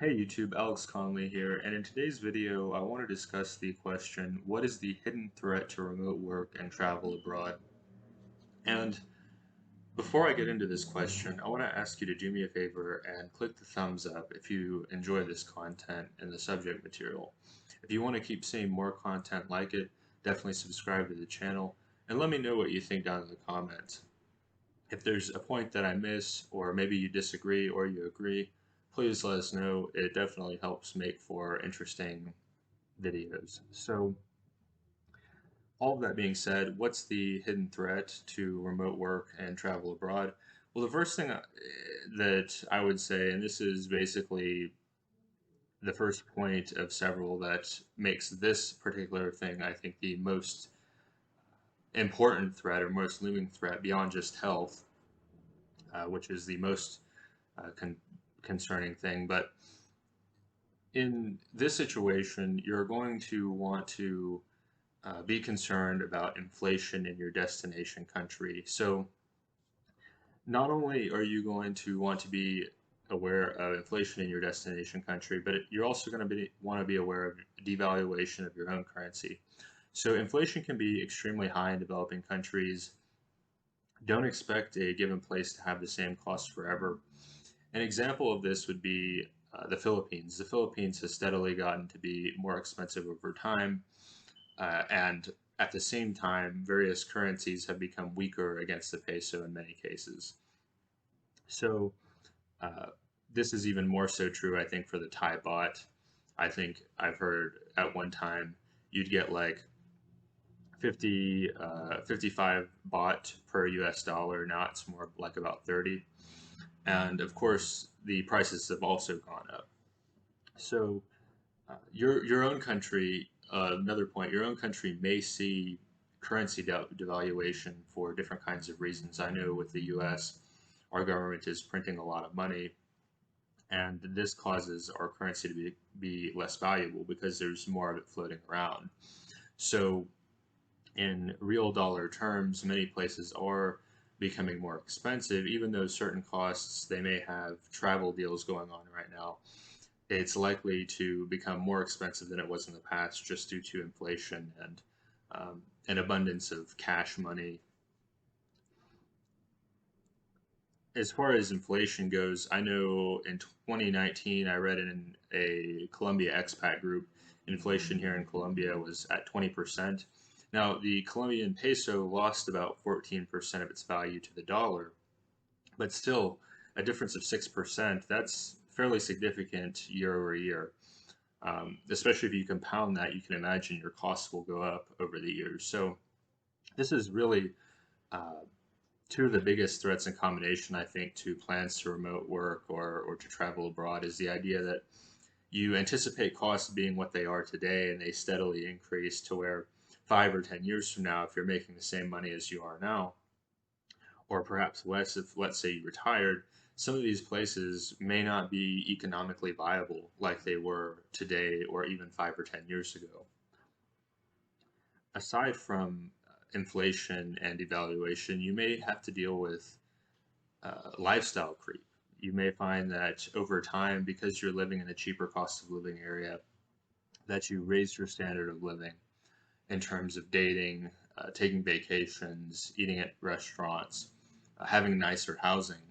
Hey YouTube, Alex Conley here, and in today's video I want to discuss the question, what is the hidden threat to remote work and travel abroad? And before I get into this question, I want to ask you to do me a favor and click the thumbs up if you enjoy this content and the subject material. If you want to keep seeing more content like it, definitely subscribe to the channel and let me know what you think down in the comments. If there's a point that I miss, or maybe you disagree or you agree, please let us know. It definitely helps make for interesting videos. So, all of that being said, what's the hidden threat to remote work and travel abroad? Well, the first thing that I would say, and this is basically the first point of several that makes this particular thing, I think, the most important threat or most looming threat beyond just health, which is the most concerning thing. But in this situation, you're going to want to be concerned about inflation in your destination country. So, not only are you going to want to be aware of inflation in your destination country, but you're also going to want to be aware of devaluation of your own currency. So, inflation can be extremely high in developing countries. Don't expect a given place to have the same cost forever. An example of this would be the Philippines. The Philippines has steadily gotten to be more expensive over time, and at the same time, various currencies have become weaker against the peso in many cases. So, uh, this is even more so true, I think, for the Thai baht. I think I've heard at one time you'd get like 55 baht per US dollar. Now it's more like about 30. And of course, the prices have also gone up. So your own country, another point, your own country may see currency devaluation for different kinds of reasons. I know with the U.S., our government is printing a lot of money, and this causes our currency to be less valuable because there's more of it floating around. So in real dollar terms, many places are becoming more expensive, even though certain costs they may have travel deals going on right now. It's likely to become more expensive than it was in the past just due to inflation and an abundance of cash money. As far as inflation goes, I know in 2019 I read in a Colombia expat group, inflation here in Colombia was at 20%. Now, the Colombian peso lost about 14% of its value to the dollar, but still a difference of 6%, that's fairly significant year over year. Especially if you compound that, you can imagine your costs will go up over the years. So this is really uh, two of the biggest threats in combination, I think, to plans to remote work or to travel abroad is the idea that you anticipate costs being what they are today and they steadily increase to where 5 or 10 years from now, if you're making the same money as you are now, or perhaps less if, let's say, you retired, some of these places may not be economically viable like they were today or even 5 or 10 years ago. Aside from inflation and devaluation, you may have to deal with lifestyle creep. You may find that over time, because you're living in a cheaper cost of living area, that you raise your standard of living in terms of dating, taking vacations, eating at restaurants, having nicer housing.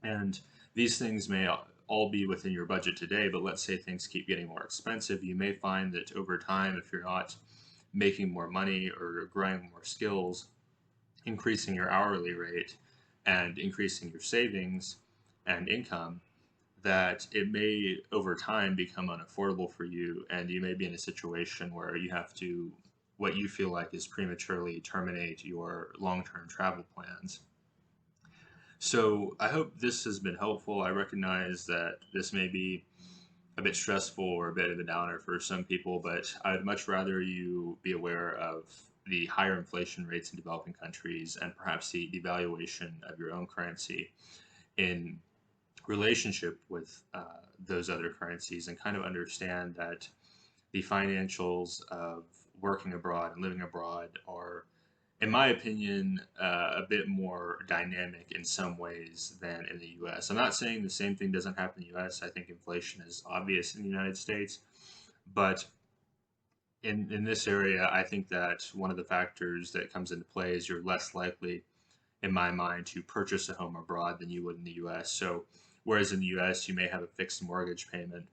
And these things may all be within your budget today, but let's say things keep getting more expensive. You may find that over time, if you're not making more money or growing more skills, increasing your hourly rate and increasing your savings and income, that it may over time become unaffordable for you, and you may be in a situation where you have to, what you feel like is prematurely terminate your long term travel plans. So I hope this has been helpful. I recognize that this may be a bit stressful or a bit of a downer for some people, but I'd much rather you be aware of the higher inflation rates in developing countries and perhaps the devaluation of your own currency in relationship with those other currencies, and kind of understand that the financials of working abroad and living abroad are in my opinion, a bit more dynamic in some ways than in the US. I'm not saying the same thing doesn't happen in the US. I think inflation is obvious in the United States, but in this area, I think that one of the factors that comes into play is you're less likely, in my mind, to purchase a home abroad than you would in the US. So, whereas in the US, you may have a fixed mortgage payment.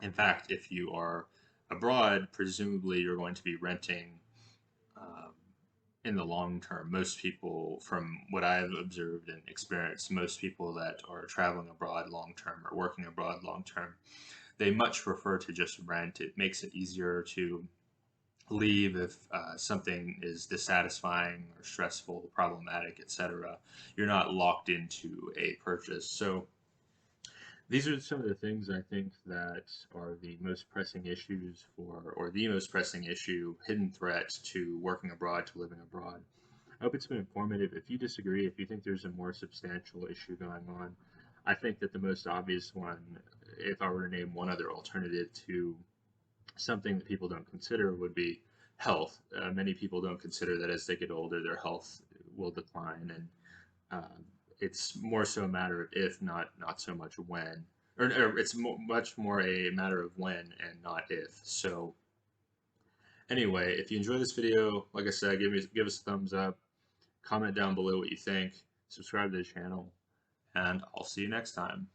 In fact, if you are abroad, presumably you're going to be renting um, in the long term. Most people, from what I've observed and experienced, most people that are traveling abroad long term or working abroad long term, they much prefer to just rent. It makes it easier to leave if something is dissatisfying or stressful, problematic, etc. You're not locked into a purchase. So these are some of the things I think that are the most pressing issues for, or the most pressing issue, hidden threat to working abroad, to living abroad. I hope it's been informative. If you disagree, if you think there's a more substantial issue going on, I think that the most obvious one, if I were to name one other alternative to something that people don't consider, would be health. Many people don't consider that as they get older, their health will decline, and uh, it's more so a matter of if, not so much when, or it's much more a matter of when and not if. So anyway, if you enjoy this video, like I said, give us a thumbs up, comment down below what you think, subscribe to the channel, and I'll see you next time.